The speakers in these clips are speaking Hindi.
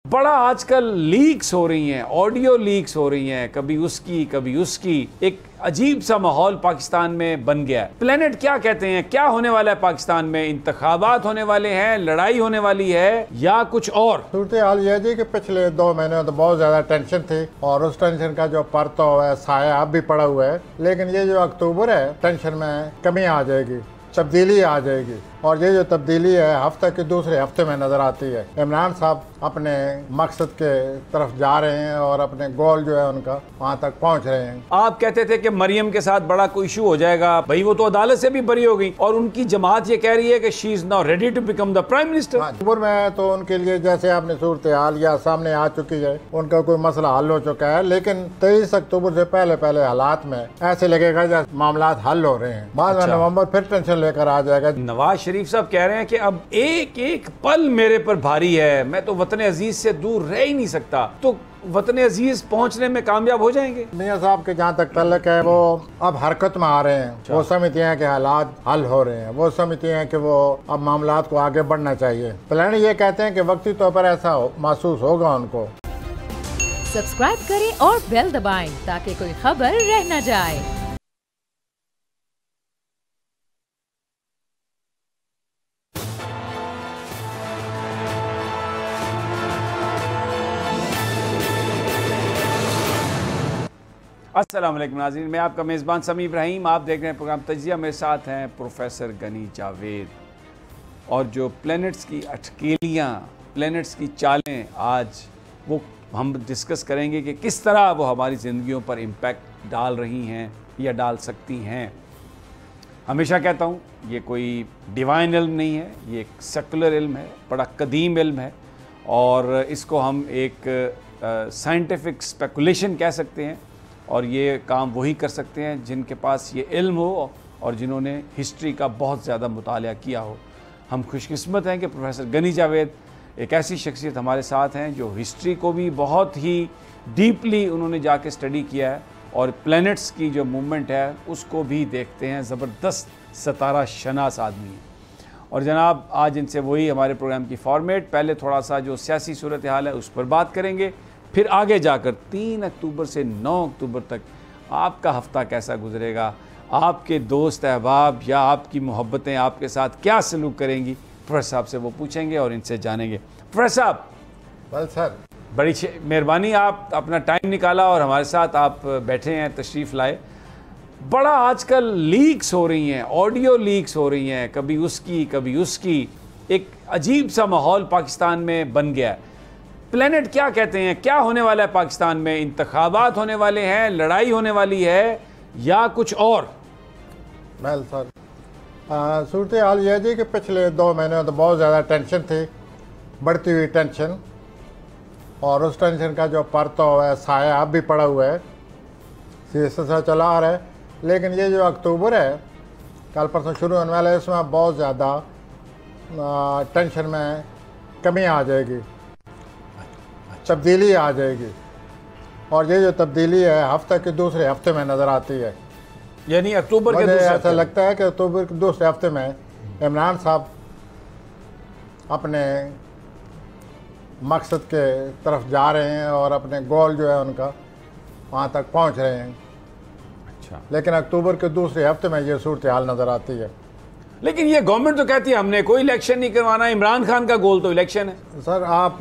बड़ा आजकल लीक्स हो रही हैं, ऑडियो लीक्स हो रही हैं, कभी उसकी कभी उसकी। एक अजीब सा माहौल पाकिस्तान में बन गया है। प्लेनेट क्या कहते हैं, क्या होने वाला है पाकिस्तान में? इंतखाबात होने वाले हैं, लड़ाई होने वाली है या कुछ और? सूरत हाल यह जी कि पिछले 2 महीने तो बहुत ज्यादा टेंशन थी और उस टेंशन का जो परता हुआ है, साया अब भी पड़ा हुआ है। लेकिन ये जो अक्टूबर है, टेंशन में कमी आ जाएगी, तब्दीली आ जाएगी। और ये जो तब्दीली है हफ्ते के दूसरे हफ्ते में नजर आती है। इमरान साहब अपने मकसद के तरफ जा रहे हैं और अपने गोल जो है उनका वहां तक पहुंच रहे हैं। आप कहते थे कि मरियम के साथ बड़ा कोई इशू हो जाएगा, भाई वो तो अदालत से भी बरी हो गई और उनकी जमात ये कह रही है कि she is now ready to become the prime minister. अक्टूबर में तो उनके लिए जैसे आपने सूरत हाल या सामने आ चुकी है, उनका कोई मसला हल हो चुका है। लेकिन 23 अक्टूबर से पहले पहले हालात में ऐसे लगेगा जैसे मामला हल हो रहे हैं। बाद में नवंबर फिर टेंशन लेकर आ जाएगा। नवाज शरीफ साहब कह रहे हैं कि अब एक एक पल मेरे पर भारी है, मैं तो वतन अजीज से दूर रह ही नहीं सकता। तो वतन अजीज पहुंचने में कामयाब हो जाएंगे? मियां साहब के जहाँ तक तल्लक है, वो अब हरकत में आ रहे हैं। वो समझते हैं कि हालात हल हो रहे हैं, वो समझते हैं कि वो अब मामलात को आगे बढ़ना चाहिए। प्लान ये कहते हैं कि वक्ती तौर पर ऐसा महसूस होगा उनको। सब्सक्राइब करें और बेल दबाएं ताकि कोई खबर रह न जाए। अस्सलाम वालेकुम नाज़रीन, मैं आपका मेज़बान समी इब्राहिम। आप देख रहे हैं प्रोग्राम तजिया। मेरे साथ हैं प्रोफेसर गनी जावेद। और जो प्लैनेट्स की अटकेलियाँ, प्लैनेट्स की चालें, आज वो हम डिस्कस करेंगे कि किस तरह वो हमारी ज़िंदगियों पर इम्पैक्ट डाल रही हैं या डाल सकती हैं। हमेशा कहता हूँ ये कोई डिवाइन इल्म नहीं है, ये एक सेकुलर इल्म है, बड़ा कदीम इल्म है और इसको हम एक साइंटिफिक स्पेकुलेशन कह सकते हैं। और ये काम वही कर सकते हैं जिनके पास ये इल्म हो और जिन्होंने हिस्ट्री का बहुत ज़्यादा मुतालिया किया हो। हम खुशकिस्मत हैं कि प्रोफेसर गनी जावेद एक ऐसी शख्सियत हमारे साथ हैं जो हिस्ट्री को भी बहुत ही डीपली उन्होंने जाके स्टडी किया है और प्लैनेट्स की जो मूवमेंट है उसको भी देखते हैं। ज़बरदस्त सितारा शनास आदमी है। और जनाब आज इनसे वही हमारे प्रोग्राम की फॉर्मेट, पहले थोड़ा सा जो सियासी सूरत हाल है उस पर बात करेंगे, फिर आगे जाकर 3 अक्टूबर से 9 अक्टूबर तक आपका हफ़्ता कैसा गुजरेगा, आपके दोस्त अहबाब या आपकी मोहब्बतें आपके साथ क्या सलूक करेंगी, प्रोफेसर साहब से वो पूछेंगे और इनसे जानेंगे। प्रोफेसर साहब, वेल सर, बड़ी मेहरबानी, आप अपना टाइम निकाला और हमारे साथ आप बैठे हैं, तशरीफ़ लाए। बड़ा आजकल लीक्स हो रही हैं, ऑडियो लीक्स हो रही हैं, कभी उसकी कभी उसकी। एक अजीब सा माहौल पाकिस्तान में बन गया है। प्लेनेट क्या कहते हैं, क्या होने वाला है पाकिस्तान में? इंतखाबात होने वाले हैं, लड़ाई होने वाली है या कुछ और? वेल सर, सूरत हाल यह जी कि पिछले 2 महीने तो बहुत ज़्यादा टेंशन थी, बढ़ती हुई टेंशन। और उस टेंशन का जो परता हुआ है, साया अब भी पड़ा हुआ है, सिलसिला चला आ रहा है। लेकिन ये जो अक्टूबर है, कल परसों शुरू होने वाला है, इसमें बहुत ज़्यादा टेंशन में कमी आ जाएगी, तब्दीली आ जाएगी। और ये जो तब्दीली है हफ्ते के दूसरे हफ्ते में नज़र आती है। यानी अक्टूबर के मुझे दूसरे ऐसा लगता है कि अक्टूबर के दूसरे हफ्ते में इमरान साहब अपने मकसद के तरफ जा रहे हैं और अपने गोल जो है उनका वहाँ तक पहुँच रहे हैं। अच्छा, लेकिन अक्टूबर के दूसरे हफ्ते में ये सूरत हाल नज़र आती है। लेकिन ये गवर्नमेंट तो कहती है हमने कोई इलेक्शन नहीं करवाना, इमरान खान का गोल तो इलेक्शन है। सर आप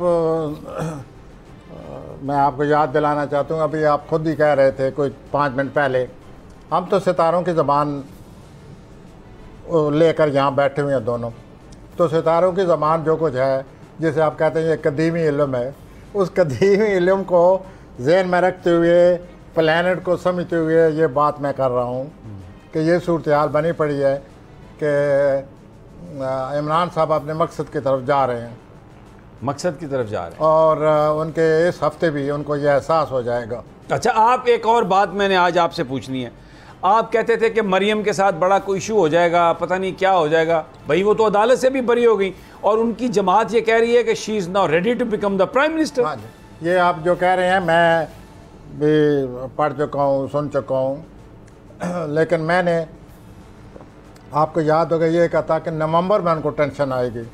मैं आपको याद दिलाना चाहता हूँ, अभी आप खुद ही कह रहे थे कोई 5 मिनट पहले, हम तो सितारों की ज़बान लेकर यहाँ बैठे हुए हैं दोनों। तो सितारों की ज़बान जो कुछ है, जिसे आप कहते हैं ये कदीमी इल्म है, उस कदीमी इल्म को ज़हन में रखते हुए, प्लैनेट को समझते हुए ये बात मैं कर रहा हूँ कि ये सूरत हाल बनी पड़ी है कि इमरान साहब अपने मकसद की तरफ जा रहे हैं, मकसद की तरफ जा रहे हैं और उनके इस हफ्ते भी उनको यह एहसास हो जाएगा। अच्छा, आप एक और बात मैंने आज आपसे पूछनी है। आप कहते थे कि मरियम के साथ बड़ा कोई इशू हो जाएगा, पता नहीं क्या हो जाएगा, भाई वो तो अदालत से भी बरी हो गई और उनकी जमात ये कह रही है कि she is now ready to become the prime minister. हाँ जी, ये आप जो कह रहे हैं मैं भी पढ़ चुका हूँ, सुन चुका हूँ। लेकिन मैंने आपको याद होगा ये कहा था कि नवंबर में उनको टेंशन आएगी।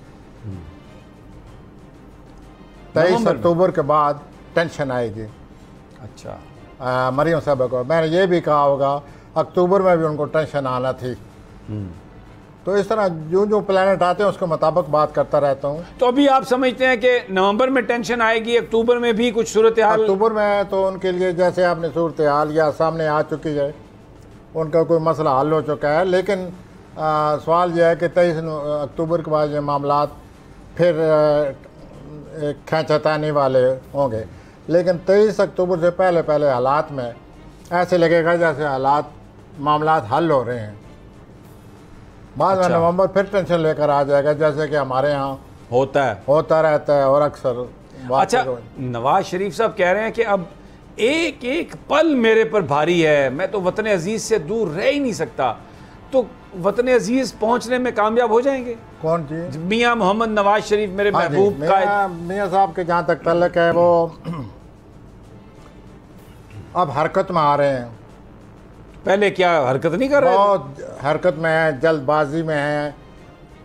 23 अक्टूबर के बाद टेंशन आएगी। अच्छा, मरियम साहब को मैंने ये भी कहा होगा, अक्टूबर में भी उनको टेंशन आना थी। तो इस तरह जो जो प्लैनेट आते हैं उसके मुताबिक बात करता रहता हूँ। तो अभी आप समझते हैं कि नवंबर में टेंशन आएगी, अक्टूबर में भी कुछ सूरत हाल? अक्टूबर में तो उनके लिए जैसे आपने सूरत हाल या सामने आ चुकी है, उनका कोई मसला हल हो चुका है। लेकिन सवाल यह है कि 23 अक्टूबर के बाद ये मामला फिर खींचतानी वाले होंगे। लेकिन 23 अक्टूबर से पहले पहले हालात में ऐसे लगेगा जैसे हालात मामला हल हो रहे हैं। बाद में नवंबर फिर टेंशन लेकर आ जाएगा, जैसे कि हमारे यहाँ होता रहता है और अक्सर। अच्छा, नवाज शरीफ साहब कह रहे हैं कि अब एक एक पल मेरे पर भारी है, मैं तो वतन अजीज से दूर रह ही नहीं सकता। तो वतन अजीज पहुंचने में कामयाब हो जाएंगे? कौन जी? मियां मोहम्मद नवाज शरीफ, मेरे महबूब का। मियां साहब के जहाँ तक तल्लक है, वो अब हरकत में आ रहे हैं। पहले क्या हरकत नहीं कर रहे? बहुत हरकत में है, जल्दबाजी में है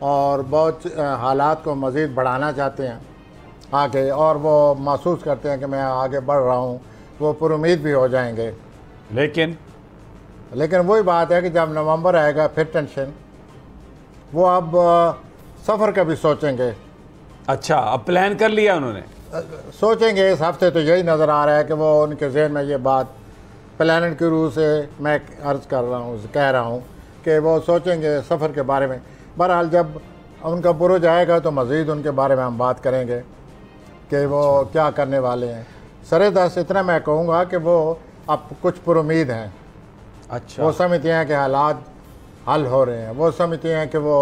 और बहुत हालात को मज़ीद बढ़ाना चाहते हैं आगे, और वो महसूस करते हैं कि मैं आगे बढ़ रहा हूँ, वो पुरुमीद भी हो जाएंगे। लेकिन वही बात है कि जब नवंबर आएगा फिर टेंशन। वो अब सफ़र का भी सोचेंगे। अच्छा, अब प्लान कर लिया उन्होंने? सोचेंगे इस हफ्ते। तो यही नज़र आ रहा है कि वो उनके जहन में ये बात प्लानट के रूह से मैं अर्ज़ कर रहा हूँ, कह रहा हूँ कि वो सोचेंगे सफ़र के बारे में। बहरहाल जब उनका बुरुज आएगा तो मज़ीद उनके बारे में हम बात करेंगे कि वो क्या करने वाले हैं। सरेदस्त इतना मैं कहूँगा कि वो अब कुछ पुरुमीद हैं। अच्छा, वो समझते हैं कि हालात हल हो रहे हैं, वो समझते हैं कि वो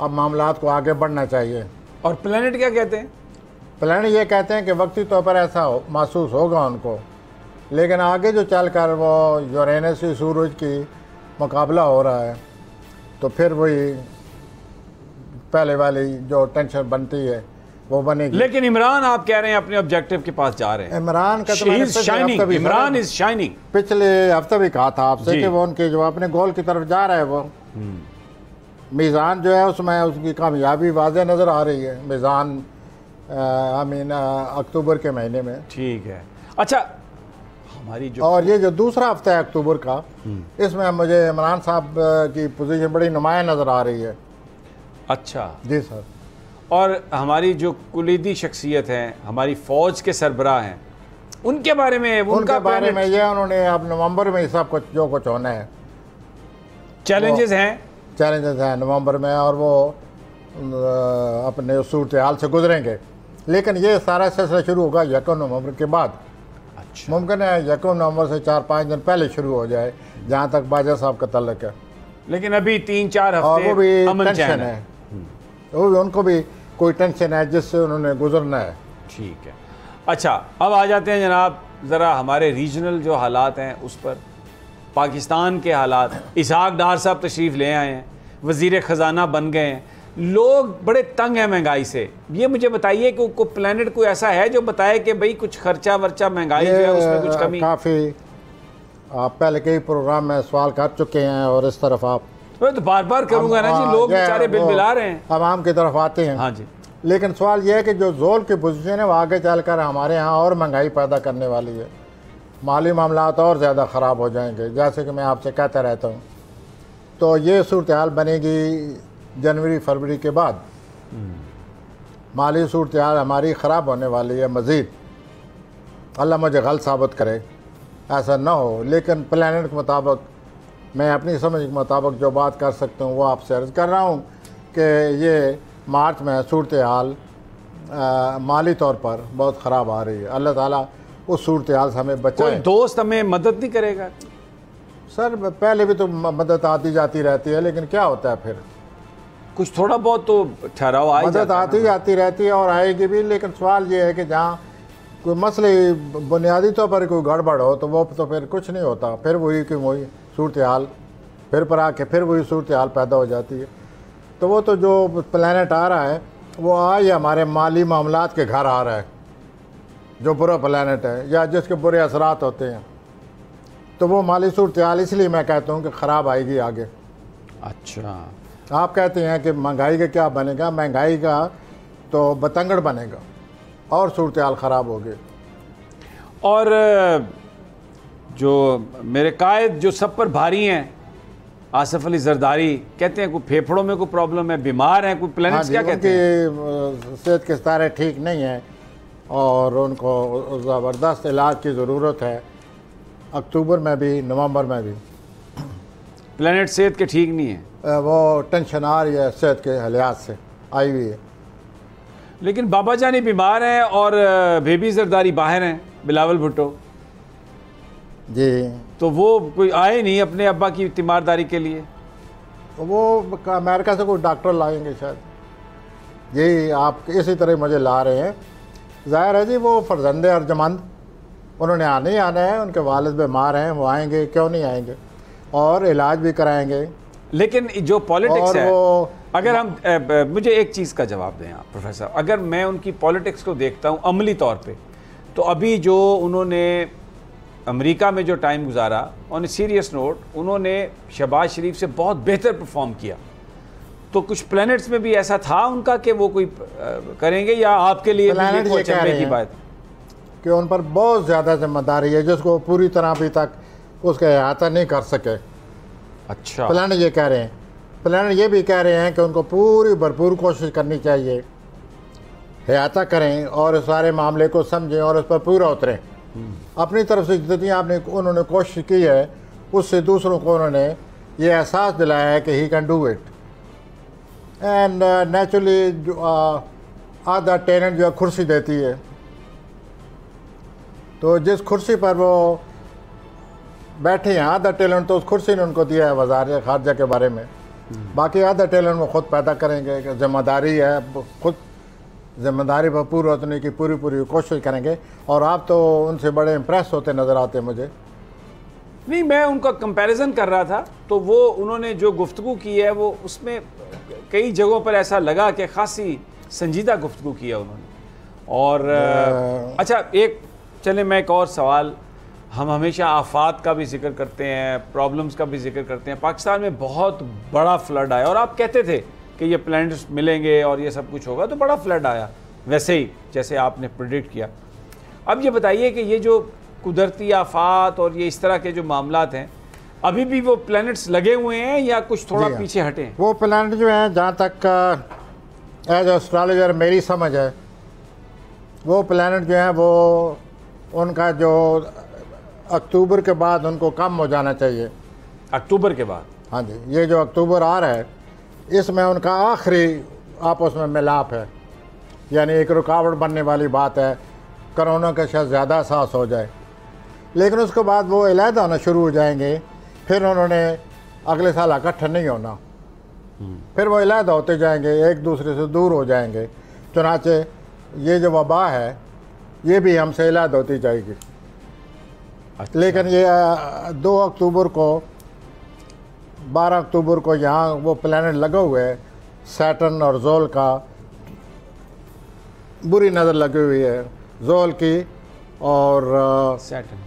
अब मामलात को आगे बढ़ना चाहिए। और प्लैनेट क्या कहते हैं? प्लैनेट ये कहते हैं कि वक्ती तौर पर ऐसा महसूस होगा उनको, लेकिन आगे जो चल कर वो यूरेनस से सूरज की मुकाबला हो रहा है, तो फिर वही पहले वाली जो टेंशन बनती है वो बनेगी। लेकिन इमरान, आप कह रहे हैं अपने ऑब्जेक्टिव के पास जा रहे हैं। इमरान का तो इमरान इज शाइनिंग पिछले हफ्ते भी कहा था आपसे कि वो उनके जो अपने गोल की तरफ जा रहा है, वो मीज़ान जो है उसमें उसकी कामयाबी वाज़ेह नज़र आ रही है। मीज़ान अक्टूबर के महीने में। ठीक है। अच्छा, हमारी जो और ये जो दूसरा हफ्ता है अक्टूबर का, इसमें मुझे इमरान साहब की पोजीशन बड़ी नुमाया नज़र आ रही है। अच्छा जी सर। और हमारी जो कुलीदी शख्सियत हैं, हमारी फ़ौज के सरबराह हैं, उनके बारे में उनके बारे में ये उन्होंने अब नवंबर में सब कुछ जो कुछ होना है, चैलेंजेस हैं नवंबर में, और वो अपने सूरत हाल से गुजरेंगे। लेकिन ये सारा सिलसिला शुरू होगा 1 नवंबर के बाद। अच्छा, मुमकिन है 1 नवंबर से 4-5 दिन पहले शुरू हो जाए, जहाँ तक बाजा साहब का तल्लक है। लेकिन अभी 3-4 हफ्ते और वो भी अमन टेंशन है, वो भी उनको भी कोई टेंशन है जिससे उन्होंने गुजरना है। ठीक है। अच्छा, अब आ जाते हैं जनाब ज़रा हमारे रीजनल जो हालात हैं उस पर। पाकिस्तान के हालात, इसहाक डार साहब तशरीफ़ ले आए हैं, वज़ीर ख़जाना बन गए हैं, लोग बड़े तंग हैं महंगाई से। ये मुझे बताइए कि कोई प्लैनेट कोई ऐसा है जो बताए कि भाई कुछ खर्चा वर्चा महंगाई जो है उसमें कुछ कमी? काफ़ी आप पहले कई प्रोग्राम में सवाल कर चुके हैं और इस तरफ आप तो बार बार करूंगा ना जी, लोग बेचारे बिल बिला रहे हैं, आवाम की तरफ आते हैं। हाँ जी। लेकिन सवाल यह है कि जो जोल की पोजीशन है वो आगे चलकर हमारे यहाँ और महंगाई पैदा करने वाली है। माली मामलात और ज़्यादा ख़राब हो जाएंगे, जैसे कि मैं आपसे कहता रहता हूँ। तो ये सूरत हाल बनेगी जनवरी फरवरी के बाद। माली सूरत हाल हमारी ख़राब होने वाली है मज़ीद। अल्लाह मुझे गलत साबित करे, ऐसा ना हो। लेकिन प्लैनेट के मुताबिक, मैं अपनी समझ के मुताबिक जो बात कर सकता हूँ वो आपसे अर्ज़ कर रहा हूँ कि ये मार्च में सूरत हाल माली तौर पर बहुत ख़राब आ रही है। अल्लाह ताला उस सूरत हाल से हमें बचाए। कोई दोस्त हमें मदद नहीं करेगा? सर पहले भी तो मदद आती जाती रहती है, लेकिन क्या होता है फिर कुछ थोड़ा बहुत तो ठहराव आ मदद आती जाती रहती है और आएगी भी। लेकिन सवाल ये है कि जहाँ कोई मसले बुनियादी तौर पर कोई गड़बड़ हो तो वो तो फिर कुछ नहीं होता, फिर वही कि वही सूरत हाल फिर पर आके फिर वही सूरत हाल पैदा हो जाती है। तो वो तो जो प्लैनेट आ रहा है वो आज हमारे माली मामलात के घर आ रहा है, जो बुरा प्लैनेट है या जिसके बुरे असरात होते हैं। तो वो माली सूरत हाल इसलिए मैं कहता हूँ कि ख़राब आएगी आगे। अच्छा, आप कहते हैं कि महंगाई का क्या बनेगा? महंगाई का तो बतंगड़ बनेगा। और सूरत हाल ख़राब होगी। और जो मेरे कायद जो सब पर भारी हैं, आसिफ अली जरदारी, कहते हैं कोई फेफड़ों में कोई प्रॉब्लम है, बीमार हैं, कोई प्लैनेट्स क्या कहते हैं? उनकी सेहत के सितारे ठीक नहीं है और उनको ज़बरदस्त इलाज की ज़रूरत है, अक्टूबर में भी नवंबर में भी। प्लैनेट सेहत के ठीक नहीं है, वो टेंशन आ रही है सेहत के लिहाज से आई हुई है। लेकिन बाबा जानी बीमार हैं और बेबी जरदारी बाहर हैं, बिलावल भुट्टो जी, तो वो कोई आए नहीं अपने अब्बा की तीमारदारी के लिए। वो अमेरिका से कोई डॉक्टर लाएंगे शायद, यही आप इसी तरह मुझे ला रहे हैं। ज़ाहिर है जी वो फर्जंदे अर्जमंद, उन्होंने आने ही आना है, उनके वालिद बीमार हैं, वो आएंगे, क्यों नहीं आएंगे, और इलाज भी कराएंगे। लेकिन जो पॉलिटिक्स है, वो अगर हम मुझे एक चीज़ का जवाब दें आप प्रोफेसर, अगर मैं उनकी पॉलिटिक्स को देखता हूँ अमली तौर पे, तो अभी जो उन्होंने अमेरिका में जो टाइम गुजारा, ऑन सीरियस नोट उन्होंने शहबाज शरीफ से बहुत बेहतर परफॉर्म किया। तो कुछ प्लैनेट्स में भी ऐसा था उनका कि वो कोई करेंगे, या आपके लिए प्लैनेट ये कह रहे की बात कि उन पर बहुत ज़्यादा जिम्मेदारी है जिसको पूरी तरह अभी तक उसका अहाता नहीं कर सके। अच्छा, प्लैनेट ये कह रहे हैं, प्लैनेट ये भी कह रहे हैं कि उनको पूरी भरपूर कोशिश करनी चाहिए, अहाता करें और इस सारे मामले को समझें और उस पर पूरा उतरें। अपनी तरफ से जितनी आपने उन्होंने कोशिश की है, उससे दूसरों को उन्होंने ये एहसास दिलाया है कि he can do it. And naturally जो आधा टेनेंट जो कुर्सी देती है, तो जिस कुर्सी पर वो बैठे हैं, आधा टैलेंट तो उस कुर्सी ने उनको दिया है वज़ारत ख़ारजा के बारे में, बाकी आधा टैलेंट वो ख़ुद पैदा करेंगे। कि जिम्मेदारी है, खुद जिम्मेदारी पर पूरा उतरने की पूरी कोशिश करेंगे। और आप तो उनसे बड़े इम्प्रेस होते नज़र आते मुझे। नहीं, मैं उनका कंपैरिजन कर रहा था, तो वो उन्होंने जो गुफ्तगू की है वो उसमें कई जगहों पर ऐसा लगा कि खासी संजीदा गुफ्तगू की है उन्होंने। और अच्छा, एक चले मैं एक और सवाल, हम हमेशा आफात का भी जिक्र करते हैं, प्रॉब्लम्स का भी जिक्र करते हैं। पाकिस्तान में बहुत बड़ा फ्लड आया और आप कहते थे कि ये प्लैनेट्स मिलेंगे और ये सब कुछ होगा, तो बड़ा फ्लड आया वैसे ही जैसे आपने प्रेडिक्ट किया। अब ये बताइए कि ये जो कुदरती आफात और ये इस तरह के जो मामलात हैं, अभी भी वो प्लैनेट्स लगे हुए हैं या कुछ थोड़ा पीछे हटे हैं? वो प्लैनेट जो हैं, जहाँ तक एज एस्ट्रोलॉजर मेरी समझ है, वो प्लैनेट जो हैं वो उनका जो अक्टूबर के बाद उनको कम हो जाना चाहिए। अक्टूबर के बाद? हाँ जी, ये जो अक्टूबर आ रहा है इसमें उनका आखिरी आपस में मिलाप है, यानी एक रुकावट बनने वाली बात है, कोरोना का शायद ज़्यादा एहसास हो जाए, लेकिन उसके बाद वो अलहदा होना शुरू हो जाएंगे। फिर उन्होंने अगले साल इकट्ठे नहीं होना, फिर वो अलहदा होते जाएंगे, एक दूसरे से दूर हो जाएंगे। चुनाचे ये जो वबा है ये भी हमसे अलहदा होती जाएगी। अच्छा। लेकिन ये 2 अक्टूबर को 12 अक्टूबर को यहाँ वो प्लैनेट लगे हुए है, सैटर्न और जोल का बुरी नज़र लगी हुई है, जोल की और सैटर्न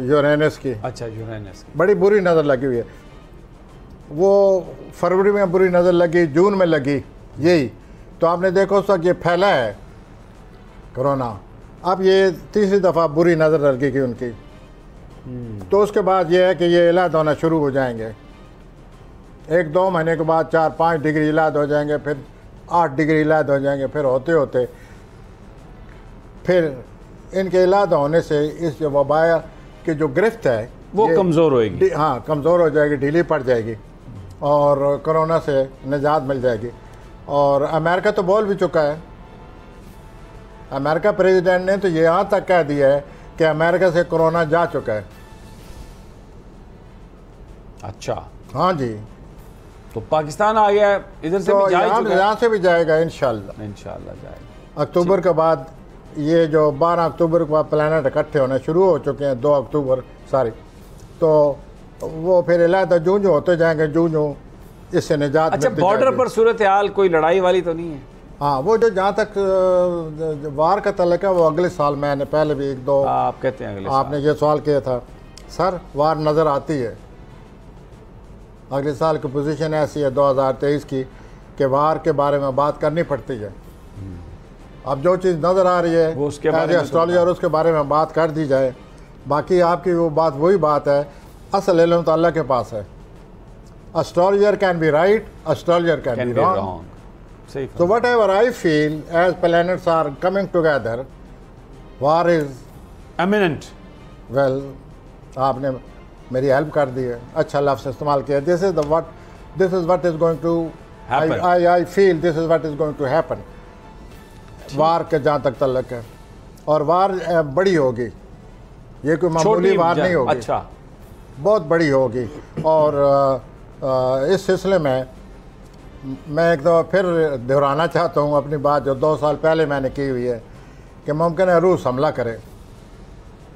यूरेनस की। अच्छा, यूरेनस की बड़ी बुरी नज़र लगी हुई है। वो फरवरी में बुरी नज़र लगी, जून में लगी, यही तो आपने देखो उस वक्त ये फैला है कोरोना। अब ये तीसरी दफ़ा बुरी नज़र लगेगी उनकी, तो उसके बाद ये है कि ये इलाज होना शुरू हो जाएंगे। 1-2 महीने के बाद 4-5 डिग्री इलाज हो जाएंगे, फिर 8 डिग्री इलाज हो जाएंगे, फिर होते होते फिर इनके इलाज होने से इस जो वबा की जो गिरफ्त है वो कमज़ोर होएगी। हाँ, कमज़ोर हो जाएगी, ढीली पड़ जाएगी और कोरोना से निजात मिल जाएगी। और अमेरिका तो बोल भी चुका है, अमेरिका प्रेसिडेंट ने तो ये यहाँ तक कह दिया है कि अमेरिका से कोरोना जा चुका है। अच्छा, हाँ जी, तो पाकिस्तान आ गया, इधर से तो भी जा ही चुका है। यहाँ से भी जाएगा इंशाल्लाह जाएगा। अक्टूबर के बाद। ये जो 12 अक्टूबर के बाद प्लैनेट इकट्ठे होने शुरू हो चुके हैं, 2 अक्टूबर सारी, तो वो फिर इलादा जूं जूं होते जाएंगे, जूं जूं इससे निजात। अच्छा, बॉर्डर पर सूरत हाल कोई लड़ाई वाली तो नहीं है? हाँ, वो जो जहाँ तक वार का तल्लुक है वो अगले साल, मैंने पहले भी 1-2 आप कहते हैं अगले आपने ये सवाल किया था सर, वार नज़र आती है। अगले साल की पोजीशन ऐसी है 2023 की कि वार के बारे में बात करनी पड़ती है। अब जो चीज़ नज़र आ रही है वो उसके बारे में एस्ट्रोलॉजर उसके बारे में बात कर दी जाए। बाकी आपकी वो बात वही बात है, असल इल्म तो अल्लाह के पास है। Astrologer can be right, astrologer can be wrong. So whatever I feel as planets are coming together, war is eminent. Well, आपने मेरी हेल्प कर दी है, अच्छा लफ्ज़ इस्तेमाल किया। This is what is going to happen. I feel this is what is going to happen. वार के जहाँ तक तल्लक है, और वार बड़ी होगी, ये कोई मामूली वार नहीं होगी। अच्छा, बहुत बड़ी होगी। और इस सिलसिले में मैं एक दफ़ा फिर दोहराना चाहता हूँ अपनी बात जो 2 साल पहले मैंने की हुई है कि मुमकिन है रूस हमला करे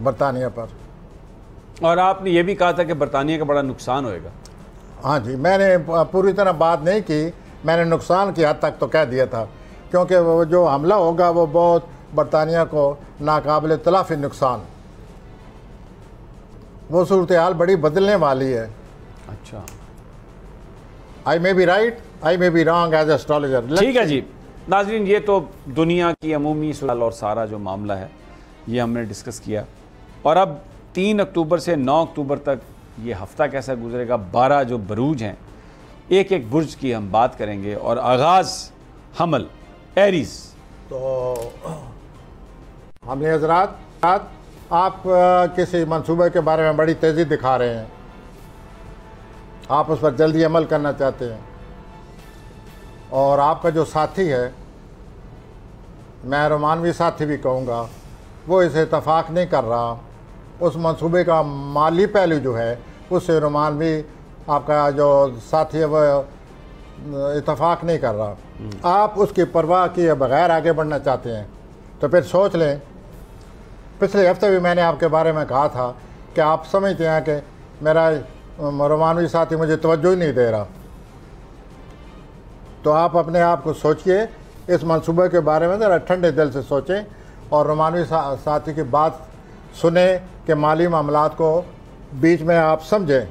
बरतानिया पर। और आपने ये भी कहा था कि बरतानिया का बड़ा नुकसान होएगा। हाँ जी, मैंने पूरी तरह बात नहीं की, मैंने नुकसान की हद तक तो कह दिया था, क्योंकि वो जो हमला होगा वो बहुत बरतानिया को नाकाबिल तलाफ़ी नुकसान, वो सूरत हाल बड़ी बदलने वाली है। अच्छा, I may be right, I may be wrong as astrologer. ठीक है जी नाजरीन, ये तो दुनिया की अमूमी सूरत और सारा जो मामला है ये हमने डिस्कस किया। और अब 3 अक्टूबर से 9 अक्टूबर तक ये हफ्ता कैसा गुजरेगा, 12 जो बरूज हैं, एक एक बुर्ज की हम बात करेंगे। और आगाज़ हमल एरीज। तो हमने हजरात आप किसी मंसूबे के बारे में बड़ी तेज़ी दिखा रहे हैं, आप उस पर जल्दी अमल करना चाहते हैं, और आपका जो साथी है, मैं रोमानवी साथी भी कहूँगा, वो इसे इतफाक़ नहीं कर रहा। उस मंसूबे का माली पहलू जो है उससे रोमानवी आपका जो साथी है वो इतफाक़ नहीं कर रहा। आप उसकी परवाह किए बग़ैर आगे बढ़ना चाहते हैं, तो फिर सोच लें। पिछले हफ्ते भी मैंने आपके बारे में कहा था कि आप समझते हैं कि मेरा रोमानवी साथी मुझे तवज्जो ही नहीं दे रहा। तो आप अपने आप को सोचिए, इस मंसूबे के बारे में ज़रा ठंडे दिल से सोचें और रोमानवी साथी की बात सुने कि माली मामलात को बीच में आप समझें।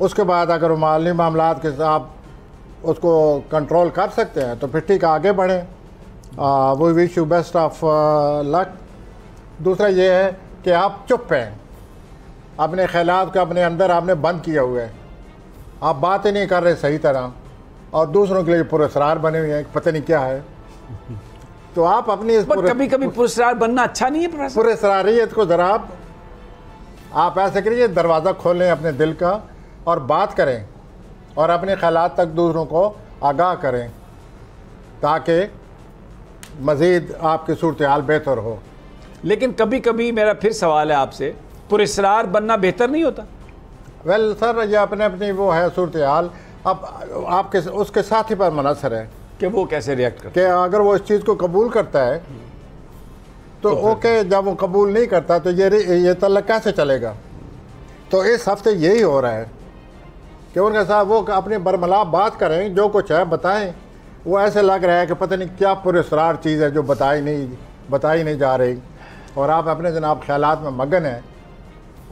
उसके बाद अगर माली मामलात के आप उसको कंट्रोल कर सकते हैं तो फिर ठीक आगे बढ़ें। We wish you best of luck. दूसरा ये है कि आप चुप हैं, अपने ख्यालात को अपने अंदर आपने बंद किया हुआ है, आप बात ही नहीं कर रहे सही तरह, और दूसरों के लिए पुरस्कार बने हुए हैं, पता नहीं क्या है। तो आप अपनी कभी कभी पुरस्कार बनना अच्छा नहीं है प्रोफेसर। पुरस्कारियत को ज़रा आप ऐसे करिए, दरवाज़ा खोलें अपने दिल का और बात करें और अपने ख्यालात तक दूसरों को आगाह करें, ताकि मज़ीद आपकी सूरत हाल बेहतर हो। लेकिन कभी कभी मेरा फिर सवाल है आपसे, पुरस्कार बनना बेहतर नहीं होता? वेल सर, ये अपने अपनी वो है सूरत हाल। अब आपके उसके साथी पर मुनहसर है कि वो कैसे रिएक्ट करता है। कि अगर वो इस चीज़ को कबूल करता है तो ओके, जब वो कबूल नहीं करता तो ये तल्लक कैसे चलेगा। तो इस हफ्ते यही हो रहा है कि उनके साथ वो अपनी बरमला बात करें, जो कुछ है बताएं। वो ऐसे लग रहा है कि पता नहीं क्या पुरस्कार चीज़ है जो बताई नहीं जा रही, और आप अपने जनाब ख्यालात में मगन हैं।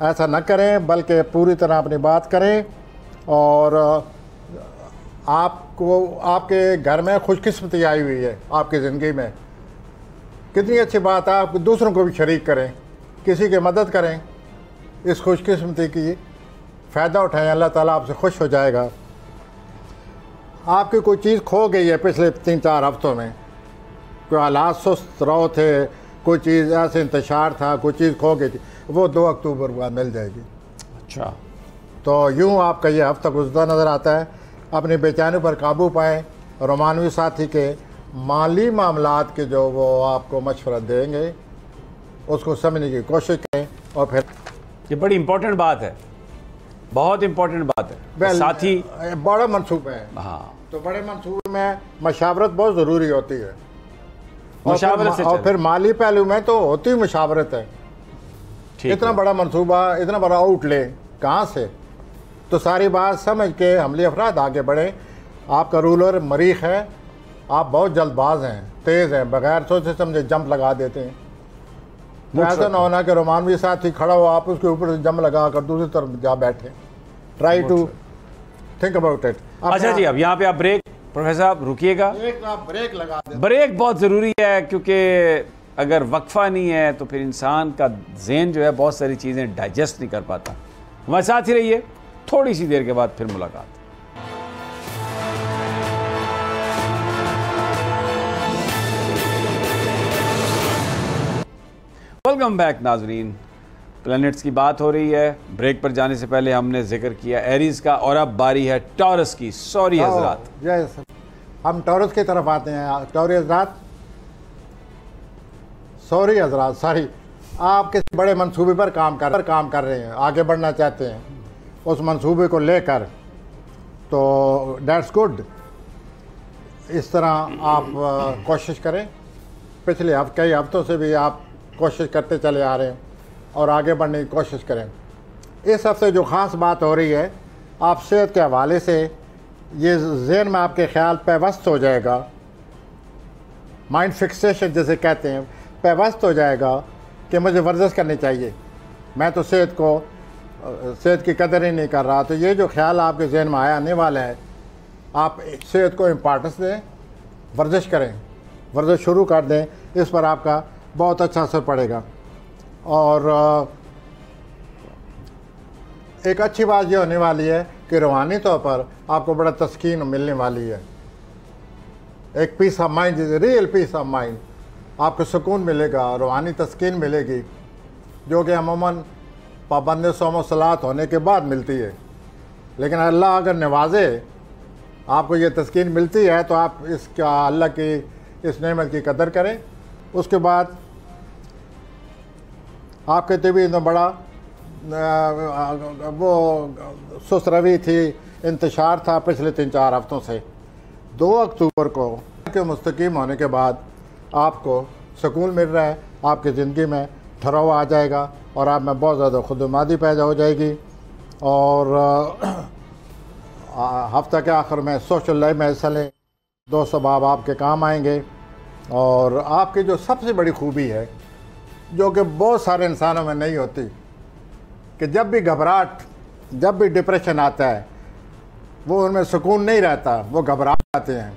ऐसा न करें, बल्कि पूरी तरह अपनी बात करें। और आपको आपके घर में खुशकिस्मती आई हुई है, आपकी ज़िंदगी में कितनी अच्छी बात है। आप दूसरों को भी शरीक करें, किसी की मदद करें, इस खुशकिस्मती की फ़ायदा उठाएं, अल्लाह ताला आपसे खुश हो जाएगा। आपकी कोई चीज़ खो गई है पिछले 3-4 हफ्तों में, कोई हालात सुस्त रहो थे, कोई चीज़ ऐसे इंतशार था, कोई चीज़ खो गई थी, वो 2 अक्टूबर बाद मिल जाएगी। अच्छा, तो यूँ आपका ये हफ्ता गुजरता नज़र आता है। अपनी बेचैनी पर काबू पाएँ। रोमानवी साथी के माली मामलात के जो वो आपको मशवरा देंगे उसको समझने की कोशिश करें। और फिर ये बड़ी इंपॉर्टेंट बात है, बहुत इंपॉर्टेंट बात है। साथी बड़ा मंसूबा है। हाँ, तो बड़े मंसूबे में मशावरत बहुत ज़रूरी होती है। और फिर माली पहलू में तो होती मशावरत है। इतना बड़ा मंसूबा, इतना बड़ा आउटले कहाँ से। तो सारी बात समझ के हमले अफराद आगे बढ़े। आपका रूलर मरीख है, आप बहुत जल्दबाज हैं, तेज़ हैं, बगैर सोचे समझे जंप लगा देते हैं। तो ऐसा ना होना कि रोमानवी साथी खड़ा हो, आप उसके ऊपर से जंप लगा कर दूसरी तरफ जा बैठे। Try to think about it. अच्छा जी, अब यहाँ पे आप ब्रेक प्रोफेसर साहब रुकिएगा, एक आप ब्रेक लगा दें। ब्रेक बहुत ज़रूरी है, क्योंकि अगर वक्फा नहीं है तो फिर इंसान का ज़हन जो है बहुत सारी चीज़ें डाइजेस्ट नहीं कर पाता। हमारे साथ ही रहिए, थोड़ी सी देर के बाद फिर मुलाकात। वेलकम बैक नाजरीन, प्लैनेट्स की बात हो रही है। ब्रेक पर जाने से पहले हमने जिक्र किया एरीज का, और अब बारी है टॉरस की। सॉरी हजरात, यस, हम टॉरस की तरफ आते हैं। सॉरी हजरात, सॉरी, आप किसी बड़े मंसूबे पर काम कर रहे हैं, आगे बढ़ना चाहते हैं उस मंसूबे को लेकर, तो दैट्स गुड। इस तरह आप कोशिश करें। पिछले कई हफ्तों से भी आप कोशिश करते चले आ रहे हैं और आगे बढ़ने की कोशिश करें। इस हफ्ते जो ख़ास बात हो रही है, आप सेहत के हवाले से ये ज़हन में आपके ख्याल पैवस्त हो जाएगा, माइंड फिक्सेशन जिसे कहते हैं, पैवस्त हो जाएगा कि मुझे वर्जिश करनी चाहिए, मैं तो सेहत की कदर ही नहीं कर रहा। तो ये जो ख्याल आपके जहन में आने वाला है, आप सेहत को इम्पॉर्टेंस दें, वर्जिश करें, वर्जिश शुरू कर दें, इस पर आपका बहुत अच्छा असर पड़ेगा। और एक अच्छी बात ये होने वाली है कि रूहानी तौर पर आपको बड़ा तस्कीन मिलने वाली है। एक peace of mind, real peace of mind, आपको सुकून मिलेगा, रूहानी तस्कीन मिलेगी, जो कि अमूमन पाबंद सौम सलात होने के बाद मिलती है। लेकिन अल्लाह अगर नवाजे आपको ये तस्कीन मिलती है तो आप इसका, अल्लाह की इस नेमत की कदर करें। उसके बाद आपके तबीयत में बड़ा वो सुस्त रवि थी, इंतशार था पिछले 3-4 हफ्तों से। 2 अक्टूबर को के मुस्तकीम होने के बाद आपको सुकून मिल रहा है, आपकी ज़िंदगी में ठहराव आ जाएगा और आप में बहुत ज़्यादा खुदमादी पैदा हो जाएगी। और हफ्ता के आखिर में सोशल लाइफ में हिस्सा लें, दोस्त अहबाब आपके काम आएंगे। और आपकी जो सबसे बड़ी खूबी है, जो कि बहुत सारे इंसानों में नहीं होती, कि जब भी घबराहट, जब भी डिप्रेशन आता है, वो उनमें सुकून नहीं रहता, वो घबरा जाते हैं।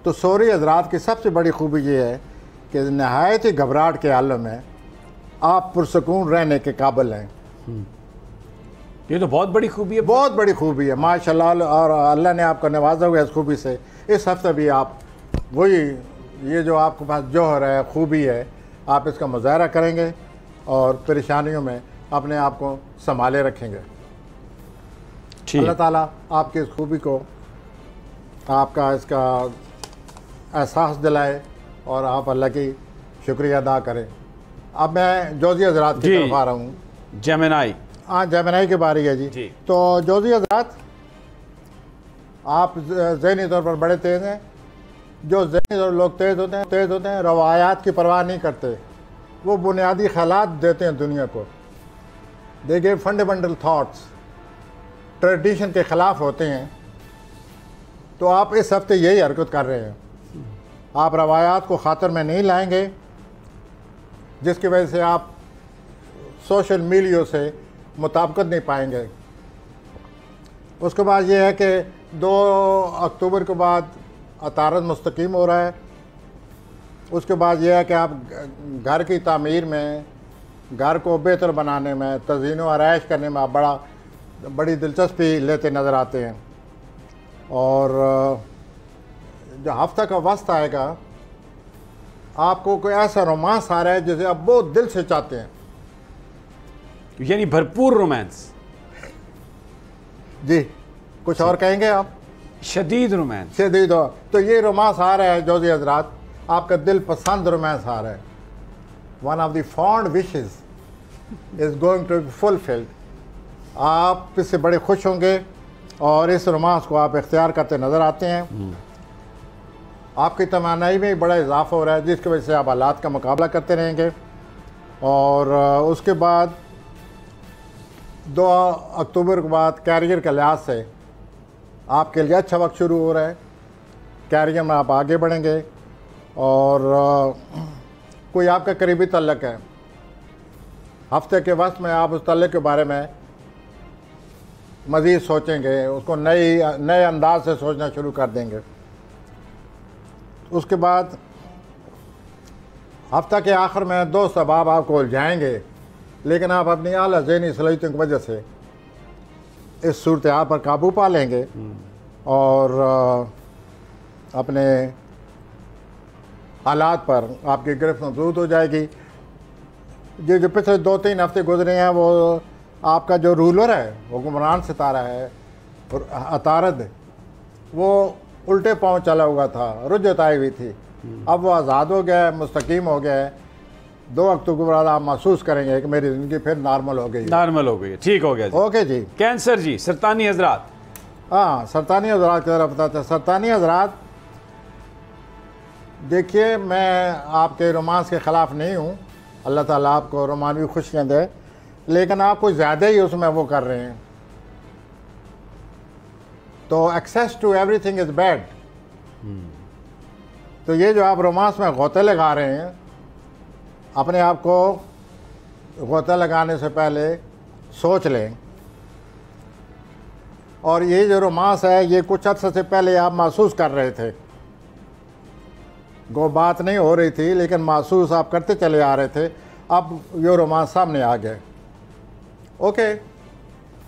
तो सॉरी हजरात की सबसे बड़ी खूबी ये है कि नहायत ही घबराहट के हालों में आप पुरसुकून रहने के काबिल हैं। ये तो बहुत बड़ी खूबी है, बहुत बड़ी खूबी है माशाल्लाह। और अल्लाह ने आपको नवाजा हुआ इस खूबी से। इस हफ्ते भी आप वही, ये जो आपके पास जौहर है, खूबी है, आप इसका मुजाहरा करेंगे और परेशानियों में अपने आप को संभाले रखेंगे। अल्लाह ताला आपकी इस खूबी को, आपका इसका एहसास दिलाए और आप अल्लाह की शुक्रिया अदा करें। अब मैं जोजी हजरात की तरफ आ रहा हूँ। जेमिनाई, हाँ, जेमिनाई की बारी है जी। तो जोजी हजरात, आप ज़हनी तौर पर बड़े तेज़ हैं। जो ज़हनी तौर लोग तेज़ होते हैं, रवायात की परवाह नहीं करते, वो बुनियादी ख्यालात देते हैं दुनिया को। They give fundamental thoughts, tradition के ख़िलाफ़ होते हैं। तो आप इस हफ्ते यही हरकत कर रहे हैं। आप रवायात को ख़ातर में नहीं लाएंगे, जिसकी वजह से आप सोशल मीडिया से मुताबिकत नहीं पाएंगे। उसके बाद ये है कि 2 अक्टूबर के बाद अतारत मुस्तकीम हो रहा है। उसके बाद यह है कि आप घर की तामीर में, घर को बेहतर बनाने में, तज़ीन व आराइश करने में आप बड़ी दिलचस्पी लेते नज़र आते हैं। और जो हफ्ता का वक्त आएगा, आपको कोई ऐसा रोमांस आ रहा है जिसे आप बहुत दिल से चाहते हैं, यानी भरपूर रोमांस। जी, कुछ और कहेंगे आप? शदीद रोमांस। शदीद हो तो ये रोमांस आ रहा है जोजी हजरात, आपका दिल पसंद रोमांस आ रहा है। One of the fond wishes is going to be fulfilled. आप इससे बड़े खुश होंगे और इस रोमांस को आप इख्तियार करते नज़र आते हैं। आपकी तमन्नाई में बड़ा इजाफा हो रहा है, जिसकी वजह से आप हालात का मुकाबला करते रहेंगे। और उसके बाद 2 अक्टूबर के बाद कैरियर के लिहाज से आपके लिए अच्छा वक्त शुरू हो रहा है। कैरियर में आप आगे बढ़ेंगे और कोई आपका करीबी तल्लक है, हफ्ते के वक्त में आप उस तल्लक के बारे में मज़ीद सोचेंगे, उसको नए अंदाज से सोचना शुरू कर देंगे। उसके बाद हफ्ता के आखिर में 2 सबब आपको उलझाएंगे, लेकिन आप अपनी आला ज़हनी सलाहियतों की वजह से इस सूरत हाल पर काबू पा लेंगे और अपने हालात पर आपकी गिरफ्त महसूस हो जाएगी। ये जो पिछले 2-3 हफ्ते गुजरे हैं वो आपका जो रूलर है, हुक्मरान सितारा है, अतारद, वो उल्टे पाँव चला हुआ था, रुजत आई हुई थी। अब वो आज़ाद हो गया है, मुस्तकीम हो गया है। 2 अक्टूबर के बाद आप महसूस करेंगे कि मेरी ज़िंदगी फिर नॉर्मल हो गई है। नॉर्मल हो गई है, ठीक हो गया जी। ओके जी। कैंसर जी, सरतानी हजरात। हाँ, सरतानी हजरात की तरफ बताते हैं। सरतानी हजरात, देखिए मैं आपके रोमांस के ख़िलाफ़ नहीं हूँ, अल्लाह ताला आपको रोमानवी खुशियाँ दे, लेकिन आप कुछ ज़्यादा ही उसमें वो कर रहे हैं। तो excess to everything is bad. तो ये जो आप रोमांस में गोते लगा रहे हैं, अपने आप को गोता लगाने से पहले सोच लें। और ये जो रोमांस है, ये कुछ अर्से से पहले आप महसूस कर रहे थे, गो बात नहीं हो रही थी, लेकिन महसूस आप करते चले आ रहे थे। अब ये रोमांस सामने आ गए। ओके,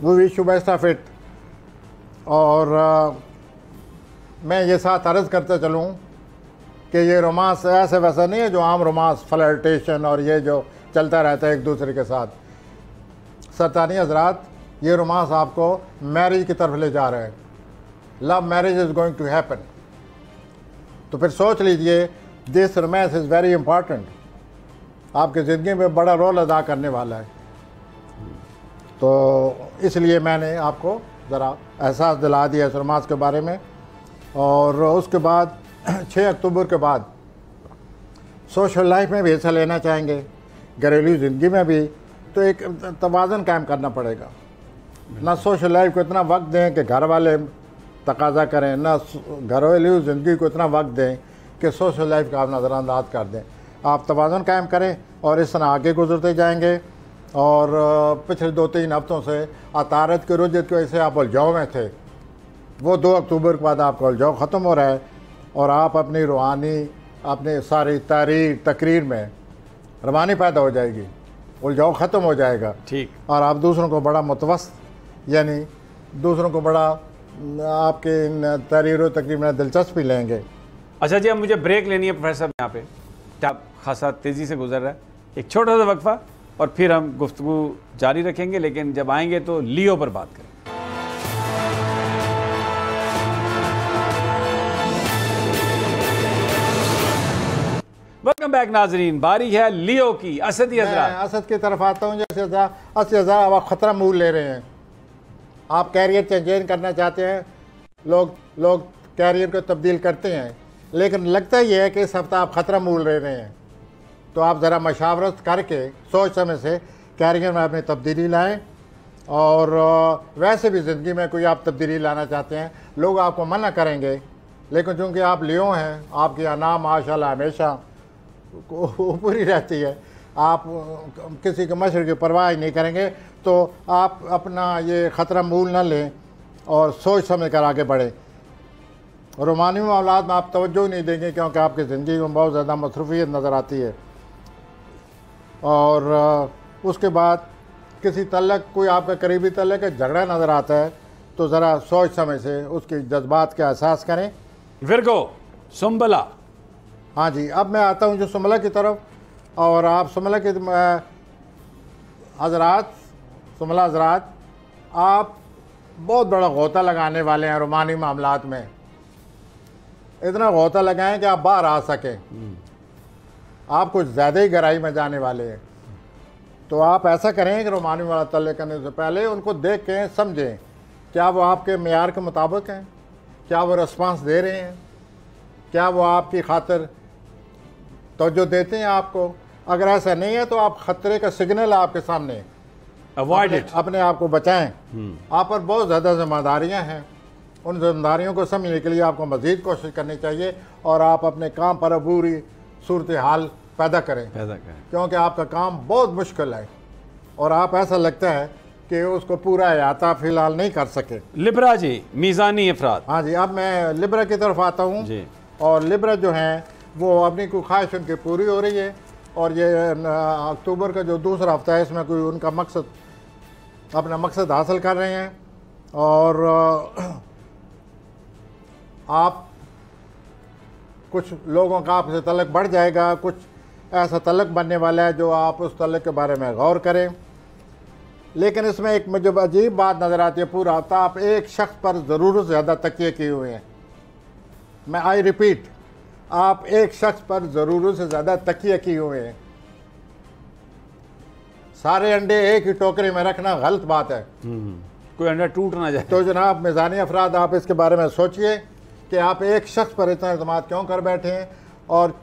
वो wish you best of it. और मैं ये साथ अर्ज़ करते चलूँ कि ये रोमांस ऐसे वैसा नहीं है जो आम रोमांस, फ्लर्टेशन और ये जो चलता रहता है एक दूसरे के साथ। सरतानी हजरात, ये रोमांस आपको मैरिज की तरफ ले जा रहे हैं। Love marriage is going to happen. तो फिर सोच लीजिए, this romance is very important, आपकी ज़िंदगी में बड़ा रोल अदा करने वाला है। तो इसलिए मैंने आपको ज़रा एहसास दिला दिया इस रोमांस के बारे में। और उसके बाद 6 अक्टूबर के बाद सोशल लाइफ में भी हिस्सा लेना चाहेंगे, घरेलू ज़िंदगी में भी, तो एक तवाज़न कायम करना पड़ेगा। ना सोशल लाइफ को इतना वक्त दें कि घर वाले तकाजा करें, ना घरेलू ज़िंदगी को इतना वक्त दें कि सोशल लाइफ का आप नज़रअंदाज कर दें। आप तवाज़न कायम करें और इस तरह आगे गुजरते जाएंगे। और पिछले 2-3 हफ्तों से अतारत की रुजत की वजह से आप उलझाव में थे, वो 2 अक्टूबर के बाद आपका उलझाव ख़त्म हो रहा है और आप अपनी रूहानी, अपनी सारी तकरीर में रवानी पैदा हो जाएगी, उलझाव ख़त्म हो जाएगा। ठीक। और आप दूसरों को बड़ा मुतवस्त, यानी दूसरों को बड़ा आपके इन तहरीर तकरीर में दिलचस्पी लेंगे। अच्छा जी, अब मुझे ब्रेक लेनी है प्रोफेसर, यहाँ पे क्या खासा तेज़ी से गुजर रहा है। एक छोटा सा वक्फा और फिर हम गुफ्तगू जारी रखेंगे, लेकिन जब आएंगे तो लियो पर बात करें। वेलकम बैक नाजरीन, बारी है लियो की। असदी हजरात, असद की तरफ आता हूँ। जैसे 80,000 आप ख़तरा मूल ले रहे हैं, आप कैरियर चेंज करना चाहते हैं, लोग कैरियर को तब्दील करते हैं, लेकिन लगता ही है कि इस हफ्ता आप ख़तरा मूल ले रहे हैं। तो आप ज़रा मशावरत करके सोच समझ से कैरियर में अपनी तब्दीली लाएं। और वैसे भी ज़िंदगी में कोई आप तब्दीली लाना चाहते हैं, लोग आपको मना करेंगे, लेकिन चूँकि आप लियो हैं, आपकी अना माशाल्लाह हमेशा ऊपर ही रहती है, आप किसी के मशर की परवाह ही नहीं करेंगे। तो आप अपना ये ख़तरा मूल न लें और सोच समझ कर आगे बढ़ें। रोमानी मामलात में आप तवज्जो नहीं देंगे, क्योंकि आपकी ज़िंदगी में बहुत ज़्यादा मसरूफियत नज़र आती है। और उसके बाद किसी तल्लक, कोई आपका करीबी तल्लक झगड़ा नज़र आता है, तो ज़रा सोच समझ से उसके जज्बात का एहसास करें। विर्गो, सुम्बला। हाँ जी, अब मैं आता हूँ जो सुमला की तरफ। और आप सुमला के हजरात, सुमला हजरात, आप बहुत बड़ा गोता लगाने वाले हैं रोमानी मामलात में। इतना गोता लगाएं कि आप बाहर आ सकें। आप कुछ ज़्यादा ही गहराई में जाने वाले हैं। तो आप ऐसा करें कि रोमानी वाला तल्ले करने से पहले उनको देख के समझें, क्या वो आपके मेयार के मुताबिक हैं, क्या वो रिस्पांस दे रहे हैं, क्या वो आपकी खातिर तवज्जो देते हैं आपको। अगर ऐसा नहीं है तो आप ख़तरे का सिग्नल आपके सामने, अवॉइड इट, अपने आप को बचाएं। आप पर बहुत ज़्यादा जिम्मेदारियां हैं, उन जिम्मेदारियों को समझने के लिए आपको मज़ीद कोशिश करनी चाहिए और आप अपने काम पर पूरी सूरत हाल पैदा करें, क्योंकि आपका काम बहुत मुश्किल है। और आप, ऐसा लगता है कि उसको पूरा अहाता फिलहाल नहीं कर सके। लिब्रा जी, मीज़ानी अफराद। हाँ जी, अब मैं लिब्रा की तरफ आता हूँ जी। और लिब्रा जो हैं वो अपनी कोई ख्वाहिश उनकी पूरी हो रही है, और ये अक्टूबर का जो दूसरा हफ्ता है इसमें कोई उनका मकसद, अपना मकसद हासिल कर रहे हैं। और आप कुछ लोगों का आपसे तल्लुक़ बढ़ जाएगा, कुछ ऐसा तल्लुक़ बनने वाला है जो आप उस तल्लुक़ के बारे में गौर करें। लेकिन इसमें एक मुझे अजीब बात नज़र आती है, पूरा हफ्ता आप एक शख्स पर ज़रूरत से ज़्यादा तकिए किए हुए हैं। मैं आई रिपीट, आप एक शख्स पर ज़रूरत से ज़्यादा तकिए किए हुए हैं। सारे अंडे एक ही टोकरी में रखना गलत बात है। कोई अंडा टूट ना जाए। तो जनाब मीज़ानी अफराद, आप इसके बारे में सोचिए कि आप एक शख्स पर इतना एतमाद क्यों कर बैठे हैं, और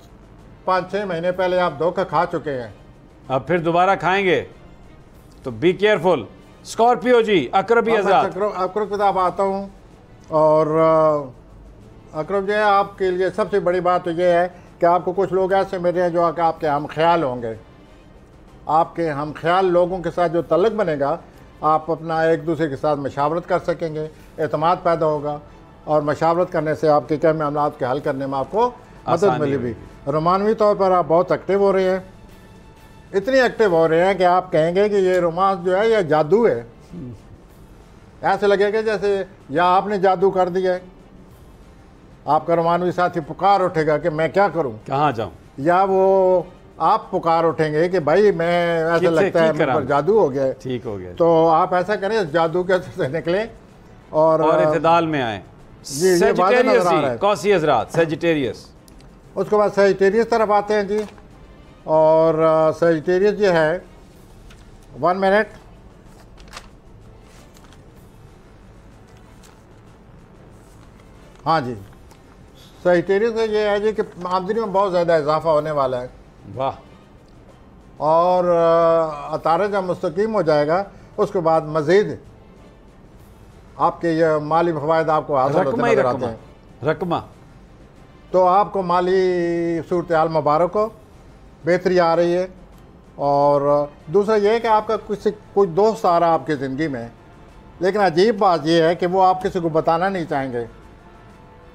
5-6 महीने पहले आप धोखा खा चुके हैं, अब फिर दोबारा खाएंगे, तो बी केयरफुल। स्कॉर्पियो जी, अकरबी आजाद। अकरब किताब आता हूँ, और अकरब जो है आपके लिए सबसे बड़ी बात तो ये है कि आपको कुछ लोग ऐसे मिल रहे हैं जो आपके हम ख्याल होंगे। आपके हम ख्याल लोगों के साथ जो तल्लुक़ बनेगा, आप अपना एक दूसरे के साथ मशावरत कर सकेंगे, एतमाद पैदा होगा, और मशावरत करने से आपके कई मामलात के हल करने में आपको मदद मिलेगी। रोमानवी तौर पर आप बहुत एक्टिव हो रहे हैं, इतनी एक्टिव हो रहे हैं कि आप कहेंगे कि ये रोमांस जो है यह जादू है। ऐसे लगेगा जैसे या आपने जादू कर दिया है। आपका रोमानवी साथी पुकार उठेगा कि मैं क्या करूं, कहाँ जाऊं, या वो आप पुकार उठेंगे कि भाई मैं, ऐसा लगता है मेरे पर जादू हो गया है। ठीक हो गया। तो आप ऐसा करें, जादू के से निकलें और इत्तेदाल में आए। सेजिटेरियस जी, कौसी हजरात, सेजिटेरियस। उसके बाद सेजिटेरियस तरफ आते हैं जी, और सेजिटेरियस जो है 1 मिनट, हाँ जी, सेजिटेरियस का ये है जी कि आमदनी में बहुत ज़्यादा इजाफा होने वाला है। वाह। और अतारा जब मुस्तकीम हो जाएगा उसके बाद मज़ीद आपके ये माली फ़वाइद आपको हासिल होते नज़र आते हैं। रकमा तो आपको माली सूरत हाल मुबारक हो, बेहतरी आ रही है। और दूसरा ये है कि आपका कोई दोस्त आ रहा है आपकी ज़िंदगी में, लेकिन अजीब बात यह है कि वो आप किसी को बताना नहीं चाहेंगे,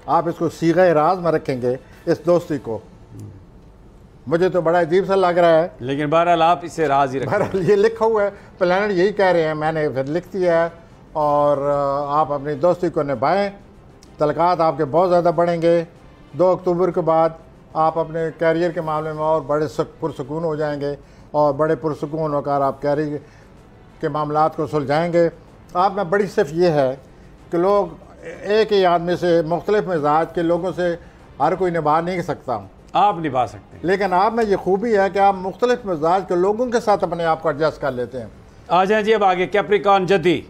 आप इसको सीग़े राज में रखेंगे इस दोस्ती को। मुझे तो बड़ा अजीब सा लग रहा है, लेकिन बहरहाल आप इसे राज ही रखें। बहरहाल ये लिखा हुआ है, प्लानट यही कह रहे हैं, मैंने फिर लिख दिया है। और आप अपनी दोस्ती को निभाएं, तलकात आपके बहुत ज़्यादा बढ़ेंगे। 2 अक्टूबर के बाद आप अपने कैरियर के मामले में और बड़े पुरसकून हो जाएंगे, और बड़े पुरसकून होकर आप कैरियर के मामलात को सुलझाएंगे। आप में बड़ी सिर्फ ये है कि लोग एक ही आदमी से, मुख्तलिफ मिजाज के लोगों से हर कोई निभा नहीं सकता, आप निभा सकते हैं। लेकिन आप में ये खूबी है कि आप मुख्तलिफ मिजाज के लोगों के साथ अपने आप को एडजस्ट कर लेते हैं। आ जाए जी, अब आगे कैप्रिकॉर्न जद्दी।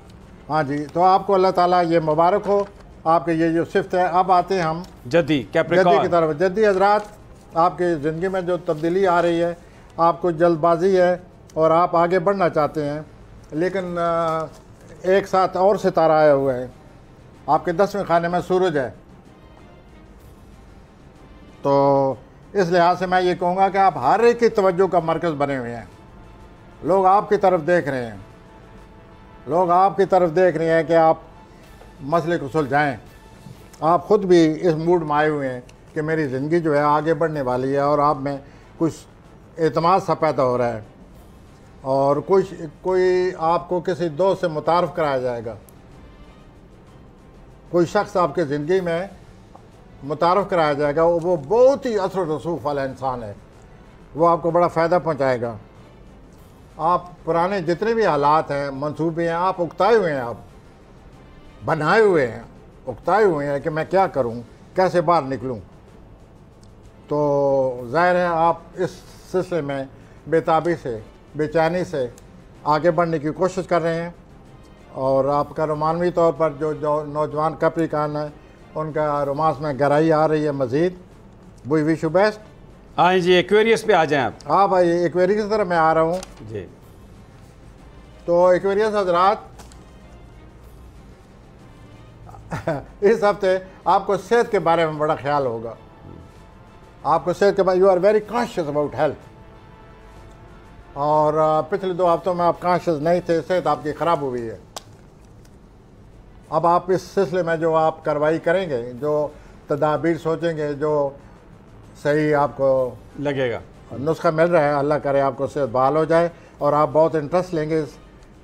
हाँ जी, तो आपको अल्लाह ताला ये मुबारक हो, आपके ये जो सिफ्त है। अब आते हैं हम जद्दी, जद्दी कैप्रिकॉर्न की तरफ। जद्दी हजरात, आपकी ज़िंदगी में जो तब्दीली आ रही है, आपको जल्दबाजी है और आप आगे बढ़ना चाहते हैं, लेकिन एक साथ और सितारा आया हुआ है, आपके 10वें खाने में सूरज है। तो इस लिहाज से मैं ये कहूँगा कि आप हर एक की तवज्जो का मरकज़ बने हुए हैं। लोग आपकी तरफ देख रहे हैं, लोग आपकी तरफ देख रहे हैं कि आप मसले को सुलझाएं। आप ख़ुद भी इस मूड में आए हुए हैं कि मेरी ज़िंदगी जो है आगे बढ़ने वाली है, और आप में कुछ एतमाद सा पैदा हो रहा है, और कोई आपको किसी दोस्त से मुतारफ़ कराया जाएगा। कोई शख्स आपके ज़िंदगी में मुतारफ़ कराया जाएगा, वो बहुत ही असर रसूख वाला इंसान है, वो आपको बड़ा फ़ायदा पहुंचाएगा। आप पुराने जितने भी हालात हैं, मंसूबे हैं, आप उकताए हुए हैं, आप बनाए हुए हैं, उकताए हुए हैं कि मैं क्या करूं, कैसे बाहर निकलूं। तो ज़ाहिर है आप इस सिलसिले में बेताबी से, बेचैनी से आगे बढ़ने की कोशिश कर रहे हैं। और आपका रोमानवी तौर पर जो नौजवान कैप्रिकॉर्न है, उनका रोमांस में गहराई आ रही है मज़ीद। We wish you best. हाँ जी, एक्वेरियस पे आ जाएं आप। हाँ भाई, एक्वेरियस की तरफ मैं आ रहा हूँ जी। तो एक्वेरियस हजरात, इस हफ्ते आपको सेहत के बारे में बड़ा ख्याल होगा। आपको सेहत के बारे, you are very conscious about health. और पिछले 2 हफ्तों में आप कॉन्शियस नहीं थे, सेहत आपकी ख़राब हुई है। अब आप इस सिलसिले में जो आप कार्रवाई करेंगे, जो तदाबीर सोचेंगे, जो सही आपको लगेगा, नुस्खा मिल रहा है, अल्लाह करे आपको सेहत बहाल हो जाए और आप बहुत इंटरेस्ट लेंगे,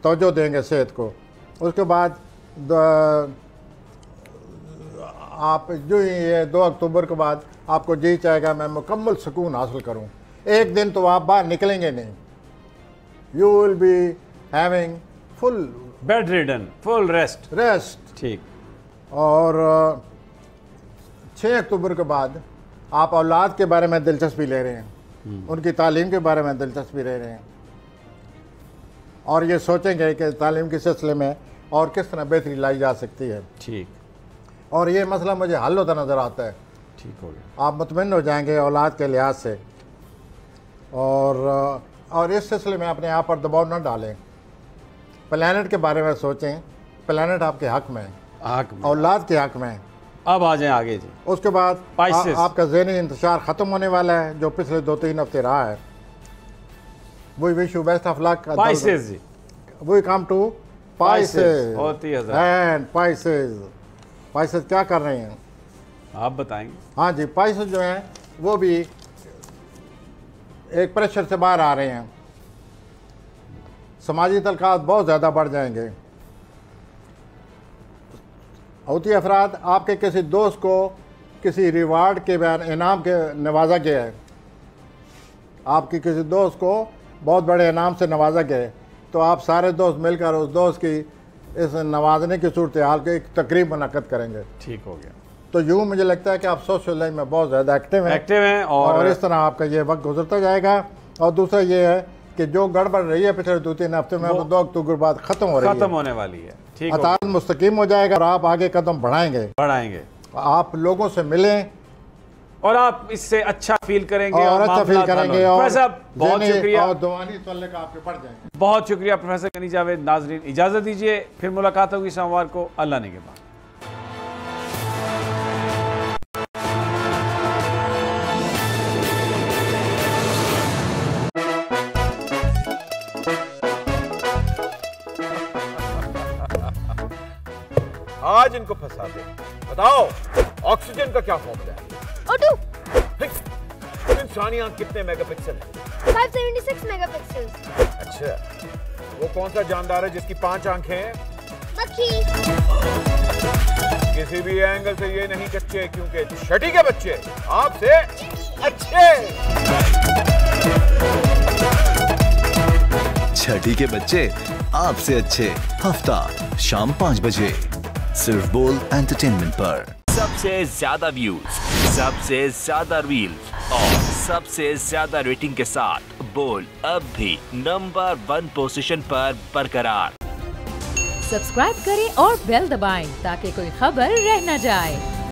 तवज्जो देंगे सेहत को। उसके बाद आप जो ही ये 2 अक्टूबर के बाद आपको जी चाहेगा मैं मुकम्मल सुकून हासिल करूं। एक दिन तो आप बाहर निकलेंगे नहीं, you will be having full bed ridden, full rest. ठीक। और 6 अक्टूबर के बाद आप औलाद के बारे में दिलचस्पी ले रहे हैं, उनकी तालीम के बारे में दिलचस्पी ले रहे हैं और ये सोचेंगे कि तालीम के सिलसिले में और किस तरह बेहतरी लाई जा सकती है। ठीक। और ये मसला मुझे हल होता नज़र आता है। ठीक हो गया। आप मुतमईन हो जाएंगे औलाद के लिहाज से और इस सिलसिले में अपने आप पर दबाव न डालें। प्लैनेट के बारे में सोचें, प्लैनेट आपके हक में है, औलाद के हक में है। अब आ जाएं आगे जी। उसके बाद आपका ज़हनी इंतशार ख़त्म होने वाला है जो पिछले 2-3 हफ्ते रहा है। We wish you best of luck. Pisces ji, we come to Pisces and Pisces क्या कर रहे हैं आप बताएंगे? हाँ जी, पाइसेस जो हैं वो भी एक प्रेशर से बाहर आ रहे हैं। समाजी तल्कात बहुत ज़्यादा बढ़ जाएंगे। हौती अफराद आपके किसी दोस्त को किसी रिवार्ड के बयान इनाम के नवाजा गया है, आपकी किसी दोस्त को बहुत बड़े इनाम से नवाजा गया है, तो आप सारे दोस्त मिलकर उस दोस्त की इस नवाजने की सूरत हाल के एक तकरीब मुनक़्क़द करेंगे। ठीक हो गया। तो यूँ मुझे लगता है कि आप सोशल लाइफ में बहुत ज़्यादा एक्टिव हैं और इस तरह आपका ये वक्त गुजरता जाएगा। और दूसरा ये है कि जो गड़बड़ रही है पिछले 2-3 हफ्ते में, वो 2 अक्टूबर बाद ख़त्म होने वाली है। ठीक, अताल मुस्तकीम हो जाएगा और आप आगे कदम बढ़ाएंगे। आप लोगों से मिलें और आप इससे अच्छा फील करेंगे और अच्छा फील करेंगे और बहुत शुक्रिया और दुआनी तल्ले का आपके बढ़ जाएंगे। बहुत शुक्रिया प्रोफेसर गनी जावेद। नाजरीन इजाज़त दीजिए, फिर मुलाकात होगी सोमवार को अल्लाह ने के बाद। आज इनको फंसा दे। बताओ ऑक्सीजन का क्या फॉर्मूला है? O2। इंसानी आंख कितने मेगापिक्सल है? 576 मेगापिक्सल। अच्छा, वो कौन सा जानदार है जिसकी 5 आंखें हैं? मक्खी। किसी भी एंगल से ये नहीं कच्चे, क्योंकि छठी के बच्चे आपसे अच्छे। छठी के बच्चे आपसे अच्छे, हफ्ता शाम 5 बजे सिर्फ बोल एंटरटेनमेंट पर। सबसे ज्यादा व्यूज, सबसे ज्यादा रील्स और सबसे ज्यादा रेटिंग के साथ बोल अब भी नंबर 1 पोजीशन पर बरकरार। सब्सक्राइब करें और बेल दबाएं ताकि कोई खबर रह न जाए।